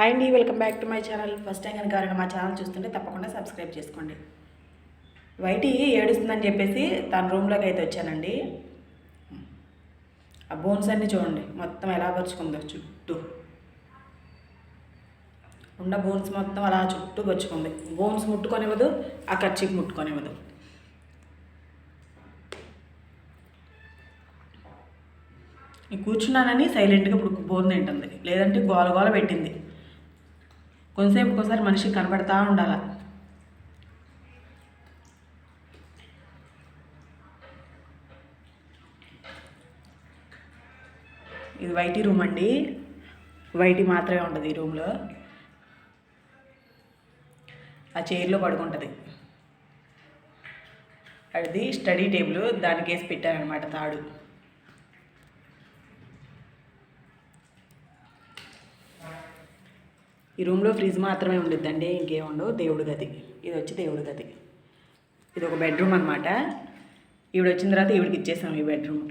Hi అండి, welcome back to my channel. First time కనుక ఎవరైనా మా ఛానల్ చూస్తుంటే తప్పకుండా సబ్స్క్రైబ్ చేసుకోండి. వైటి ఏడుస్తుందని చెప్పేసి తన రూమ్లోకి అయితే వచ్చానండి. ఆ బోన్స్ అన్నీ చూడండి మొత్తం ఎలా పరుచుకుందో, చుట్టూ ఉన్న బోన్స్ మొత్తం అలా చుట్టూ పరుచుకుంది. బోన్స్ ముట్టుకొనివ్వదు, ఆ కర్చీకి ముట్టుకొనివ్వదు. కూర్చున్నానని సైలెంట్గా ఇప్పుడు బోన్ తింటుంది, లేదంటే గోల గోల పెట్టింది. కొంతసేపు ఒకసారి మనిషికి కనబడతా ఉండాల. ఇది వైటీ రూమ్ అండి. వైటీ మాత్రమే ఉంటుంది ఈ రూమ్లో. ఆ చైర్లో పడుకుంటుంది. అది స్టడీ టేబుల్, దానికి వేసి పెట్టారనమాట తాడు. ఈ రూమ్లో ఫ్రిడ్జ్ మాత్రమే ఉండిద్దండి, ఇంకేముండవు. దేవుడి గది, ఇది వచ్చి దేవుడి గది. ఇది ఒక బెడ్రూమ్ అనమాట. ఈవిడ వచ్చిన తర్వాత ఈవిడికి ఇచ్చేసాం ఈ బెడ్రూమ్.